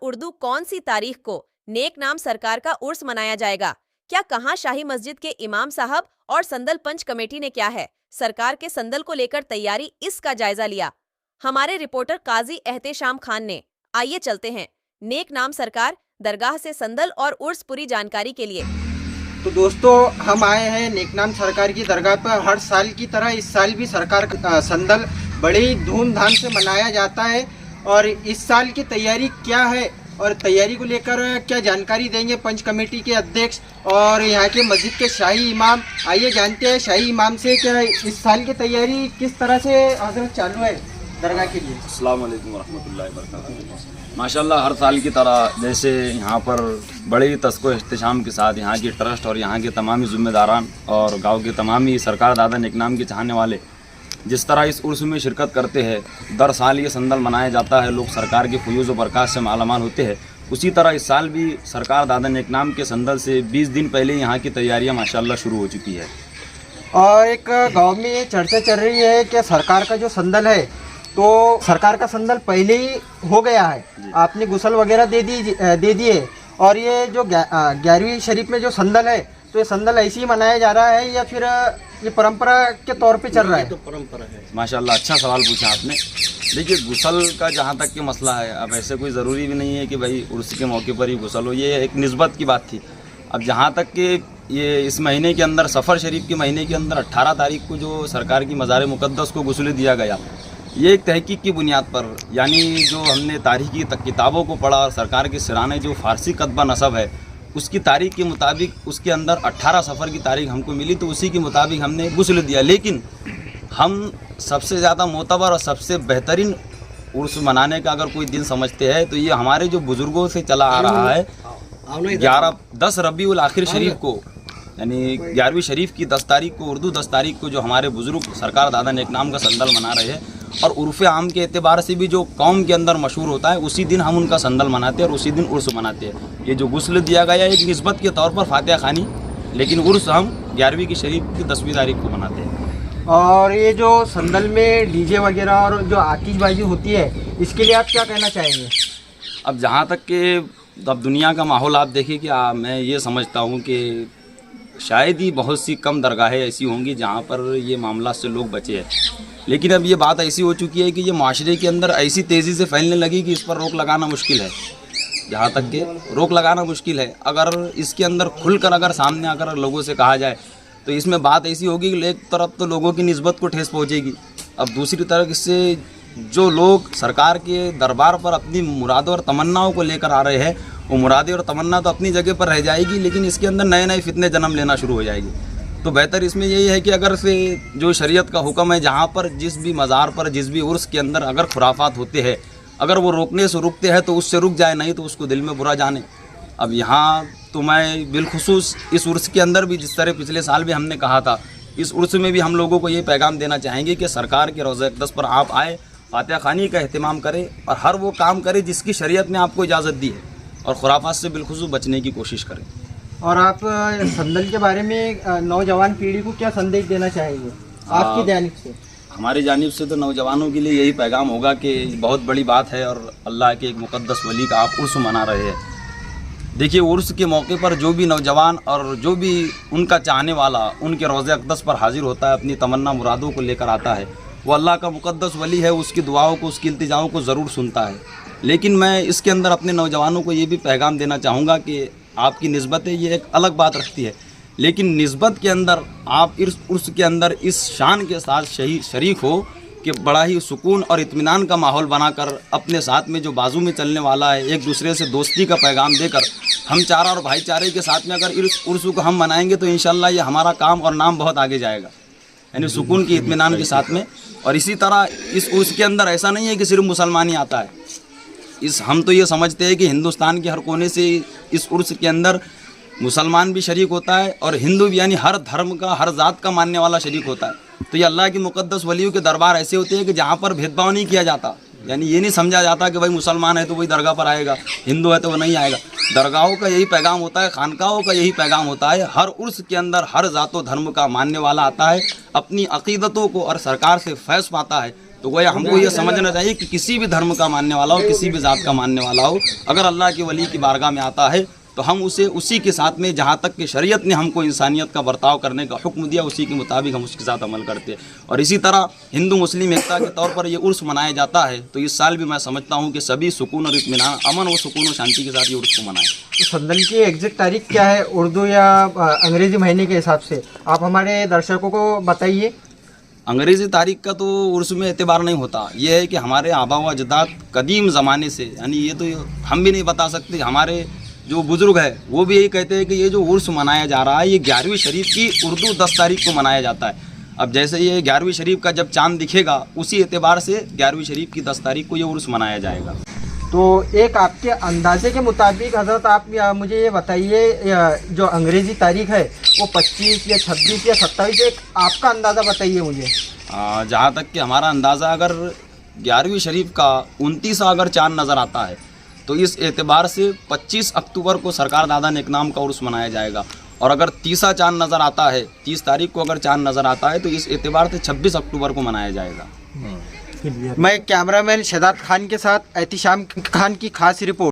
उर्दू कौन सी तारीख को नेक नाम सरकार का उर्स मनाया जाएगा? क्या कहाँ शाही मस्जिद के इमाम साहब और संदल पंच कमेटी ने क्या है सरकार के संदल को लेकर तैयारी, इसका जायजा लिया हमारे रिपोर्टर काजी एहतेशाम खान ने। आइए चलते हैं नेक नाम सरकार दरगाह से संदल और उर्स पूरी जानकारी के लिए। तो दोस्तों, हम आए हैं नेकनाम सरकार की दरगाह पर। हर साल की तरह इस साल भी सरकार का संदल बड़े ही धूमधाम से मनाया जाता है। और इस साल की तैयारी क्या है और तैयारी को लेकर क्या जानकारी देंगे पंच कमेटी के अध्यक्ष और यहाँ के मस्जिद के शाही इमाम। आइए जानते हैं शाही इमाम से क्या इस साल की तैयारी किस तरह से हजरत चालू है दरगाह के लिए। अस्सलाम वालेकुम वरहमतुल्लाहि वबरकातुहू। माशाल्लाह हर साल की तरह जैसे यहाँ पर बड़े ही तस्को इख्तिशाम के साथ यहाँ की ट्रस्ट और यहाँ के तमामी ज़िम्मेदारान और गांव के तमामी सरकार दादा नेकनाम के चाहने वाले जिस तरह इस उर्स में शिरकत करते हैं, दर साल ये संदल मनाया जाता है, लोग सरकार के फयूज़ व बरक़ात से मालामाल होते हैं। उसी तरह इस साल भी सरकार दादा नेकनाम के संदल से 20 दिन पहले यहाँ की तैयारियाँ माशाल्लाह शुरू हो चुकी है। और एक गाँव में ये चर्चा चल रही है कि सरकार का जो संदल है तो सरकार का संदल पहले ही हो गया है, आपने गुसल वगैरह दे दिए और ये जो 11वीं शरीफ में जो संदल है तो ये संदल ऐसे ही मनाया जा रहा है या फिर ये परंपरा के तौर पे चल रहा है? तो परंपरा है। माशाल्लाह अच्छा सवाल पूछा आपने। देखिए गुसल का जहाँ तक कि मसला है, अब ऐसे कोई ज़रूरी भी नहीं है कि भाई उर्स के मौके पर ही गुसल हो, ये एक निस्बत की बात थी। अब जहाँ तक कि ये इस महीने के अंदर सफ़र शरीफ के महीने के अंदर 18 तारीख को जो सरकार की मज़ार मुक़द्दस को गुस्ल दिया गया, ये एक तहकीक की बुनियाद पर, यानी जो हमने तारीख़ी किताबों को पढ़ा और सरकार के सिराने जो फ़ारसी कतबा नसब है उसकी तारीख के मुताबिक उसके अंदर 18 सफ़र की तारीख हमको मिली, तो उसी के मुताबिक हमने गुस्ल दिया। लेकिन हम सबसे ज़्यादा मोतबर और सबसे बेहतरीन उर्स मनाने का अगर कोई दिन समझते हैं तो ये हमारे जो बुज़ुर्गों से चला आ रहा है 10 रबीउल आखिर शरीफ को, यानी 11वीं शरीफ की 10 तारीख को, उर्दू 10 तारीख को जो हमारे बुज़ुर्ग सरकार दादा नेकनाम का संदल मना रहे हैं और उर्फ़ आम के एतबार से भी जो कौम के अंदर मशहूर होता है उसी दिन हम उनका संदल मनाते हैं और उसी दिन उर्स मनाते हैं। ये जो गुस्ल दिया गया एक निस्बत के तौर पर फातिहा खानी, लेकिन उर्स हम 11वीं की शरीफ की 10वीं तारीख को मनाते हैं। और ये जो संदल में डीजे वगैरह और जो आतिशबाजी होती है इसके लिए आप क्या कहना चाहेंगे? अब जहाँ तक कि अब दुनिया का माहौल आप देखिए कि मैं ये समझता हूँ कि शायद ही बहुत सी कम दरगाहें ऐसी होंगी जहाँ पर ये मामला से लोग बचे हैं। लेकिन अब ये बात ऐसी हो चुकी है कि ये माशरे के अंदर ऐसी तेज़ी से फैलने लगी कि इस पर रोक लगाना मुश्किल है। जहाँ तक कि रोक लगाना मुश्किल है, अगर इसके अंदर खुलकर अगर सामने अगर लोगों से कहा जाए तो इसमें बात ऐसी होगी कि एक तरफ तो लोगों की निस्बत को ठेस पहुँचेगी, अब दूसरी तरफ इससे जो लोग सरकार के दरबार पर अपनी मुरादों और तमन्नाओं को लेकर आ रहे हैं वो मुरादें और तमन्ना तो अपनी जगह पर रह जाएगी, लेकिन इसके अंदर नए नए फितने जन्म लेना शुरू हो जाएगी। तो बेहतर इसमें यही है कि अगर से जो शरीयत का हुक्म है, जहाँ पर जिस भी मज़ार पर जिस भी उर्स के अंदर अगर खुराफात होते हैं, अगर वो रोकने से रुकते हैं तो उससे रुक जाए, नहीं तो उसको दिल में बुरा जाने। अब यहाँ तो मैं बिलखुसूस इस उर्स के अंदर भी जिस तरह पिछले साल भी हमने कहा था, इस उर्स में भी हम लोगों को ये पैगाम देना चाहेंगे कि सरकार के रोज़ा अक़दस पर आप आए, फातिहा खानी का एहतमाम करें और हर वो काम करें जिसकी शरीयत ने आपको इजाज़त दी है और खुराफात से बिलखुसूस बचने की कोशिश करें। और आप संदल के बारे में नौजवान पीढ़ी को क्या संदेश देना चाहेंगे आपकी जानिब से? हमारी जानिब से तो नौजवानों के लिए यही पैगाम होगा कि बहुत बड़ी बात है और अल्लाह के एक मुक़द्दस वली का आप उर्स मना रहे हैं। देखिए उर्स के मौके पर जो भी नौजवान और जो भी उनका चाहने वाला उनके रोज़े अक़दस पर हाजिर होता है, अपनी तमन्ना मुरादों को लेकर आता है, वो अल्लाह का मुक़द्दस वली है, उसकी दुआओं को उसकी इल्तिजाओं को ज़रूर सुनता है। लेकिन मैं इसके अंदर अपने नौजवानों को ये भी पैगाम देना चाहूँगा कि आपकी निस्बतें ये एक अलग बात रखती है, लेकिन निस्बत के अंदर आप इस उर्स के अंदर इस शान के साथ शरीक हो कि बड़ा ही सुकून और इत्मीनान का माहौल बनाकर अपने साथ में जो बाजू में चलने वाला है, एक दूसरे से दोस्ती का पैगाम देकर हम चारा और भाईचारे के साथ में अगर इस उर्स को हम मनाएंगे तो इंशाल्लाह ये हमारा काम और नाम बहुत आगे जाएगा, यानी सुकून की इत्मीनान के साथ में। और इसी तरह इस उर्स के अंदर ऐसा नहीं है कि सिर्फ मुसलमान ही आता है, हम तो ये समझते हैं कि हिंदुस्तान के हर कोने से इस उर्स के अंदर मुसलमान भी शरीक होता है और हिंदू भी, यानी हर धर्म का हर ज़ात का मानने वाला शरीक होता है। तो ये अल्लाह की मुक़द्दस वलियों के दरबार ऐसे होते हैं कि जहाँ पर भेदभाव नहीं किया जाता, यानी ये नहीं समझा जाता कि भाई मुसलमान है तो वही दरगाह पर आएगा, हिंदू है तो वो नहीं आएगा। दरगाहों का यही पैगाम होता है, खानकाहों का यही पैगाम होता है, हर उर्स के अंदर हर ज़ात व धर्म का मानने वाला आता है, अपनी अक़ीदतों को और सरकार से फैज़ पाता है, तो वह हमको ये समझना चाहिए कि किसी भी धर्म का मानने वाला हो, किसी भी जात का मानने वाला हो, अगर अल्लाह के वली की बारगाह में आता है तो हम उसे उसी के साथ में, जहाँ तक कि शरीयत ने हमको इंसानियत का बर्ताव करने का हुक्म दिया, उसी के मुताबिक हम उसके साथ अमल करते हैं। और इसी तरह हिंदू मुस्लिम एकता के तौर पर ये उर्स मनाया जाता है, तो इस साल भी मैं समझता हूँ कि सभी सुकून और इत्मीनान, अमन और सुकून और शांति के साथ ये उर्स को मनाएं। तो संदल की एग्जैक्ट तारीख क्या है उर्दू या अंग्रेजी महीने के हिसाब से, आप हमारे दर्शकों को बताइए। अंग्रेज़ी तारीख का तो उर्स में एतबार नहीं होता। ये है कि हमारे आबा व अजदाद कदीम ज़माने से, यानी ये तो हम भी नहीं बता सकते, हमारे जो बुज़ुर्ग है वो भी यही कहते हैं कि ये जो उर्स मनाया जा रहा है ये 11वीं शरीफ की उर्दू 10 तारीख को मनाया जाता है। अब जैसे ये 11वीं शरीफ का जब चांद दिखेगा उसी एतबार से 11वीं शरीफ की 10 तारीख को ये उर्स मनाया जाएगा। तो एक आपके अंदाजे के मुताबिक हज़रत आप मुझे ये बताइए, जो अंग्रेज़ी तारीख है वो 25 या 26 या 27, एक आपका अंदाज़ा बताइए मुझे। जहाँ तक कि हमारा अंदाज़ा, अगर 11वीं शरीफ का 29 अगर चांद नज़र आता है तो इस एतबार से 25 अक्टूबर को सरकार दादा नेकनाम का उर्स मनाया जाएगा। और अगर 30 चांद नज़र आता है, 30 तारीख को अगर चांद नज़र आता है तो इस एतबार से 26 अक्टूबर को मनाया जाएगा। मैं कैमरामैन शहजाद खान के साथ एहतिशाम खान की खास रिपोर्ट।